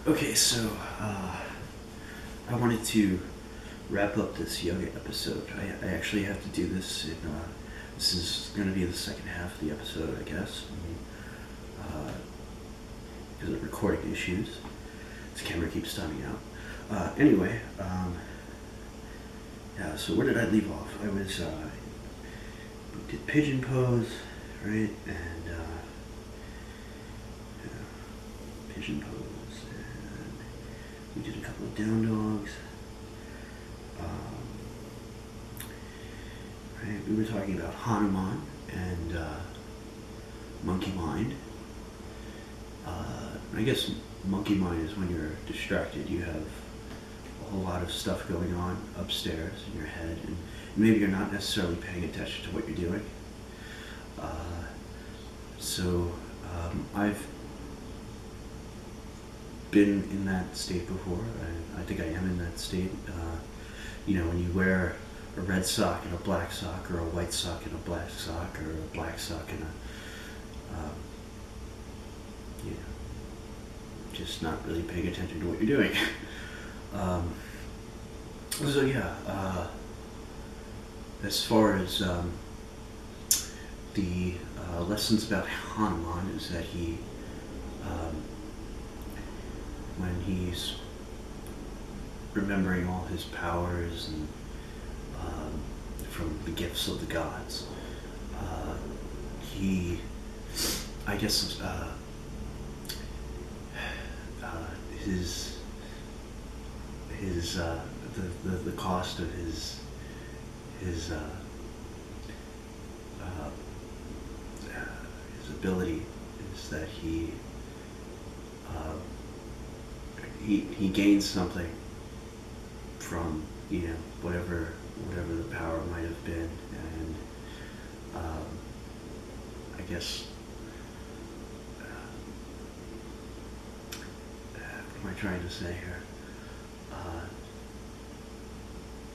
Okay, so I wanted to wrap up this yoga episode. I actually have to do this in. This is going to be the second half of the episode, I guess, because of recording issues. This camera keeps timing out. Anyway, yeah. So where did I leave off? I was we did pigeon pose, right? And yeah, pigeon pose, and we did a couple of down dogs. Right, we were talking about Hanuman and monkey mind. I guess monkey mind is when you're distracted. You have a whole lot of stuff going on upstairs in your head, and maybe you're not necessarily paying attention to what you're doing. I've been in that state before. I think I am in that state. When you wear a red sock and a black sock, or a white sock and a black sock, or a black sock and just not really paying attention to what you're doing. As far as the lessons about Hanuman is that he, when he's remembering all his powers and from the gifts of the gods, he, I guess, the cost of his ability is that he gains something from whatever the power might have been, and I guess what am I trying to say here?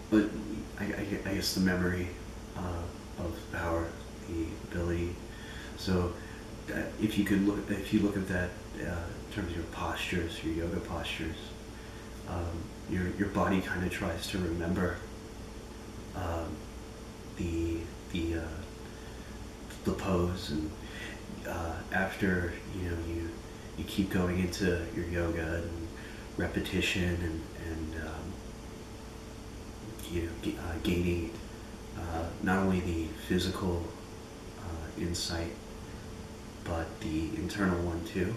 But I guess the memory of power, the ability. So if you look at that in terms of your postures, your yoga postures, your body kind of tries to remember the pose, and after you keep going into your yoga and repetition and gaining not only the physical insight but the internal one too.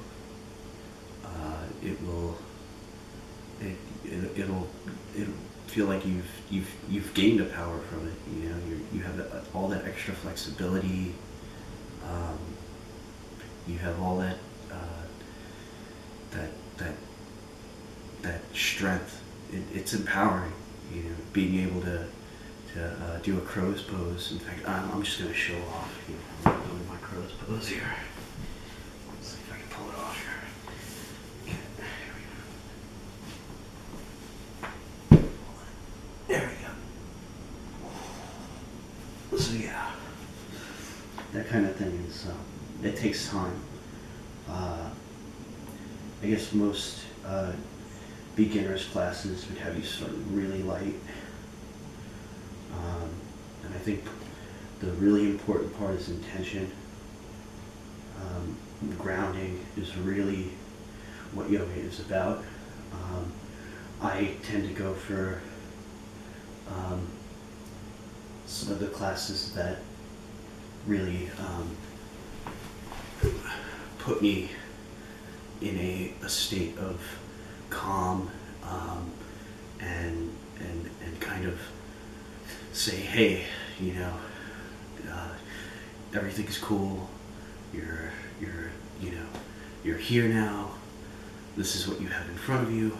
It'll feel like you've gained a power from it. You have all that extra flexibility. You have all that that strength. It's empowering. Being able to do a crow's pose. In fact, I'm just going to show off. I'm doing my crow's pose here. Let's see if I can pull it off here. Okay, there we go. So yeah, that kind of thing is. It takes time. I guess most beginners classes would have you start really light. And I think the really important part is intention. Grounding is really what yoga is about. I tend to go for some of the classes that really put me in a state of calm, and kind of say, hey, everything's cool. You're here now. This is what you have in front of you.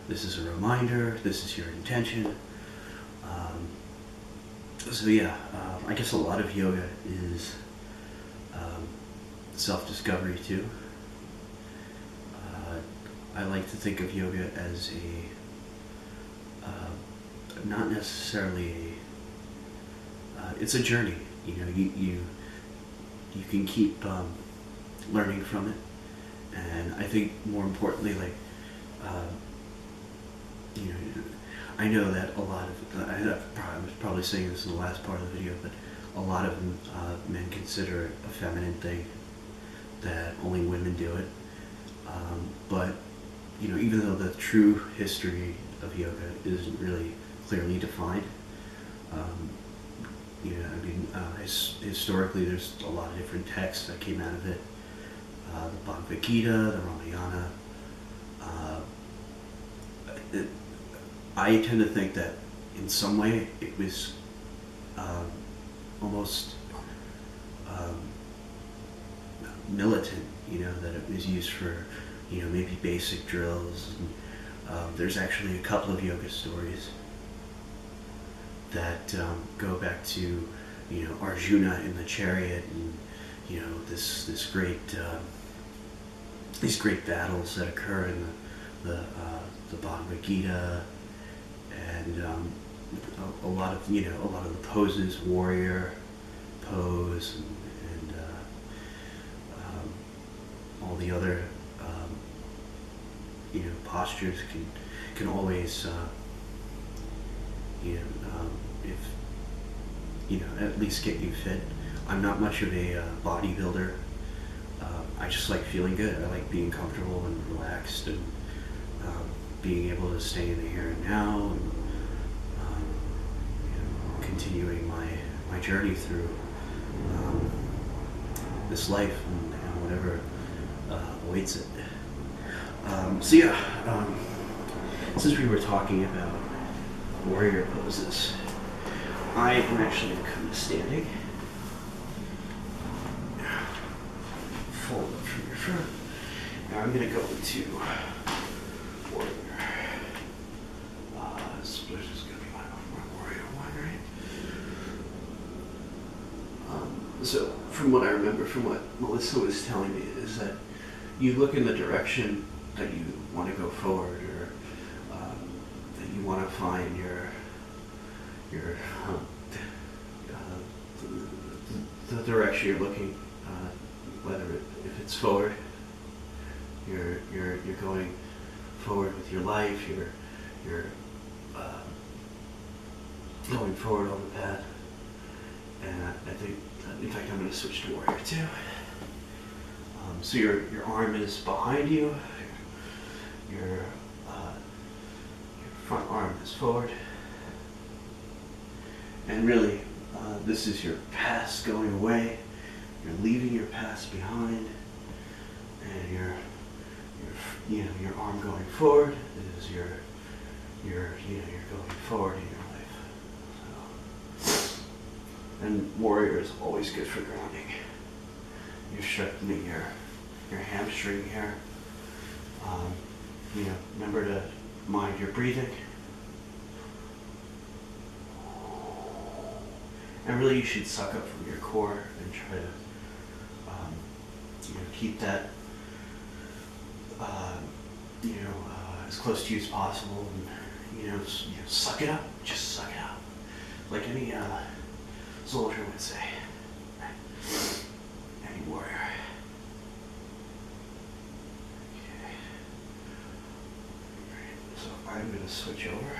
This is a reminder. This is your intention. I guess a lot of yoga is self-discovery too. I like to think of yoga as not necessarily it's a journey. You can keep learning from it, and I think more importantly, like uh, you know, I know that a lot of, I was probably saying this in the last part of the video, but a lot of men consider it a feminine thing, that only women do it. But, you know, even though the true history of yoga isn't really clearly defined, you know, I mean, historically there's a lot of different texts that came out of it. The Bhagavad Gita, the Ramayana. I tend to think that in some way it was almost militant, you know, that it was used for, you know, maybe basic drills. And, there's actually a couple of yoga stories that go back to, you know, Arjuna in the chariot, and, you know, this great these great battles that occur in the Bhagavad Gita, and a lot of, you know, a lot of the poses, warrior pose, and all the other you know, postures can always you know, if you know, at least get you fit. I'm not much of a bodybuilder. I just like feeling good. I like being comfortable and relaxed, and being able to stay in the here and now, and you know, continuing my journey through this life, and whatever awaits it. So yeah, since we were talking about warrior poses, I am actually kind of standing. Fold up from your front. Now I'm going to go into warrior. This is going to be my warrior one, right? So from what I remember, from what Melissa was telling me, is that you look in the direction that you want to go forward, or that you want to find your the direction you're looking, if it's forward, you're going forward with your life. You're going forward on the path, and I think, in fact, I'm going to switch to warrior too. So your arm is behind you. Your front arm is forward, and really, this is your past going away. You're leaving your past behind, and you know, your arm going forward is you know, you're going forward in your life. So, and warrior is always good for grounding. You're strengthening your hamstring here. You know, remember to mind your breathing. And really, you should suck up from your core and try to you know, keep that you know, as close to you as possible, and you know, suck it up. Just suck it up, like any soldier would say, any warrior. Okay. So I'm going to switch over.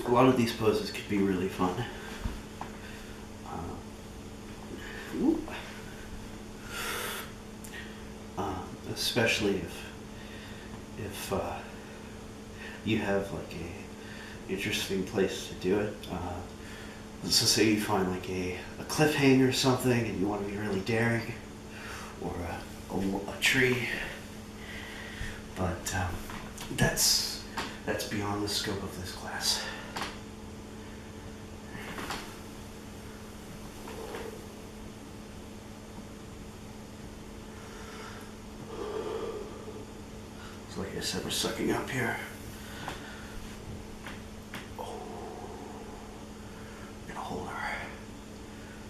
A lot of these poses could be really fun. Especially if you have like a interesting place to do it. Let's just say you find like a cliffhanger or something, and you want to be really daring, or a tree. But that's beyond the scope of this class. So like I said, we're sucking up here. Oh. We're gonna hold our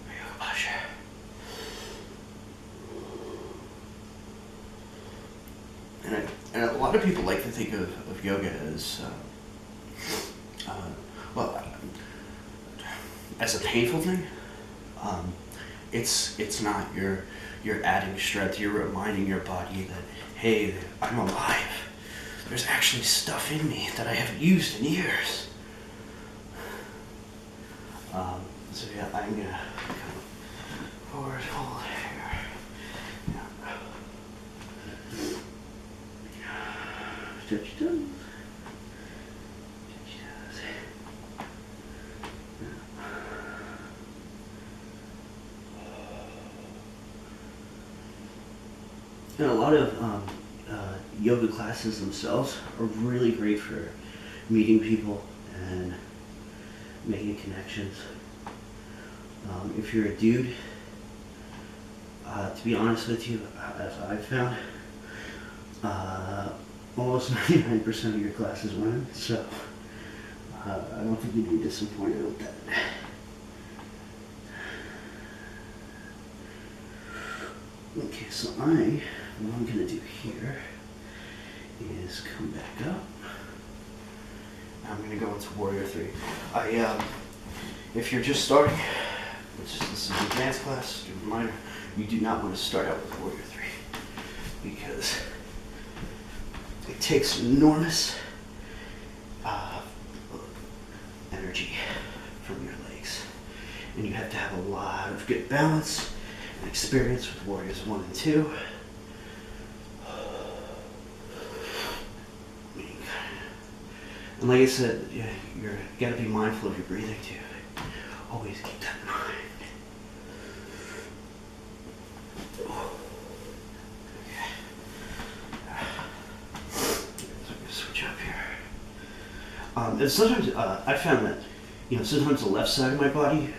yoga posture. And a lot of people like to think of yoga as, well, as a painful thing. It's not. You're adding strength. You're reminding your body that, hey, I'm alive. There's actually stuff in me that I haven't used in years. So yeah, I'm gonna come forward, hold here. Yeah. Stretch your toes. Stretch your toes. You know, a lot of yoga classes themselves are really great for meeting people and making connections. If you're a dude, to be honest with you, as I've found, almost 99% of your class is women, so I don't think you'd be disappointed with that. Okay, so what I'm gonna do here is come back up. I'm gonna go into Warrior 3. If you're just starting, this is an advanced class, do a reminder, you do not want to start out with Warrior 3 because it takes enormous energy from your legs, and you have to have a lot of good balance and experience with Warriors 1 and 2. And like I said, you gotta be mindful of your breathing too. Always keep that in mind. So I'm gonna switch up here. And sometimes I found that, sometimes the left side of my body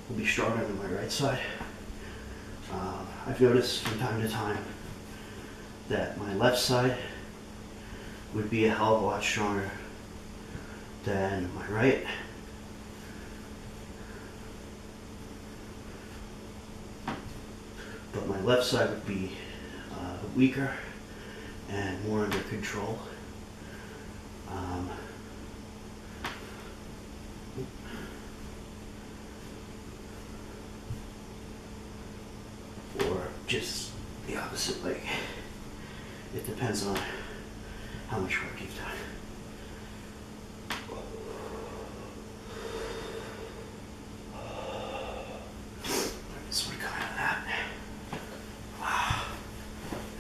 will be stronger than my right side. I've noticed from time to time that my left side would be a hell of a lot stronger than my right. But my left side would be weaker and more under control. Or just the opposite leg. It depends on how much work you've done. Just want to come out of that. Wow.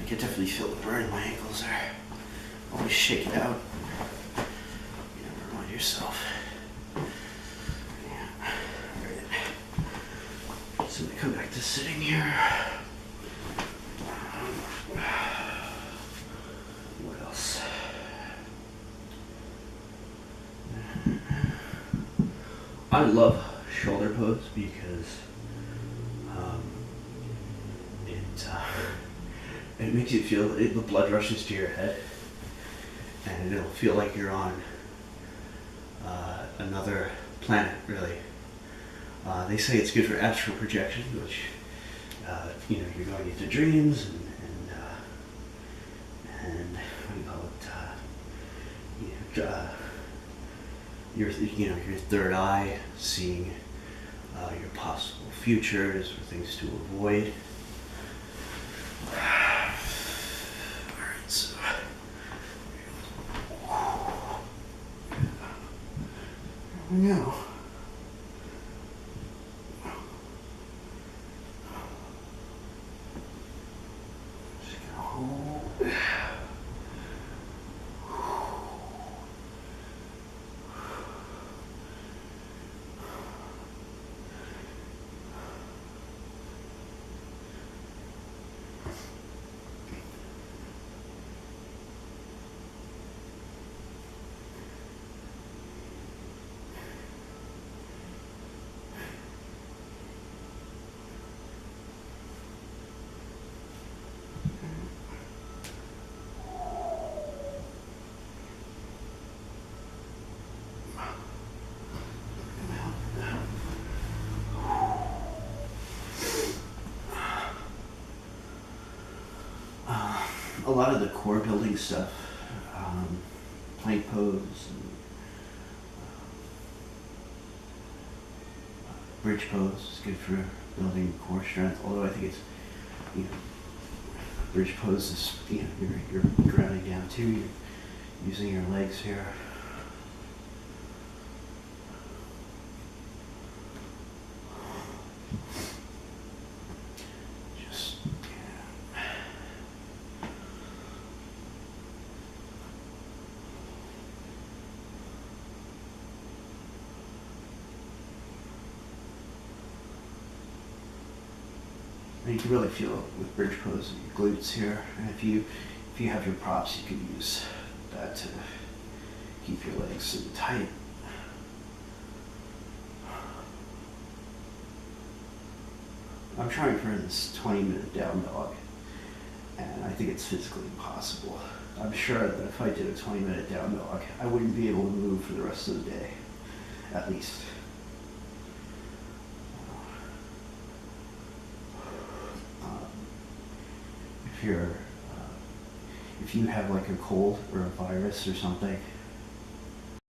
I can definitely feel the burn in my ankles there. Always shake it out. You never remind yourself. Yeah. Alright. So I'm going to come back to sitting here. What else? I love shoulder pose because it makes you feel, the blood rushes to your head, and it'll feel like you're on another planet, really. They say it's good for astral projection, which you're going into dreams and what do you call it? Your third eye, seeing your possible futures or things to avoid. Alright, so here we go. Just gonna hold. A lot of the core building stuff, plank pose, bridge pose is good for building core strength. Although I think it's, you know, bridge pose is, you know, you're grounding down too. You're using your legs here. Just, yeah. And you can really feel it with bridge pose in your glutes here. And if you have your props, you can use that to keep your legs super tight. I'm trying for this 20-minute down dog, and I think it's physically impossible. I'm sure that if I did a 20-minute down dog, I wouldn't be able to move for the rest of the day, at least. If you have like a cold or a virus or something,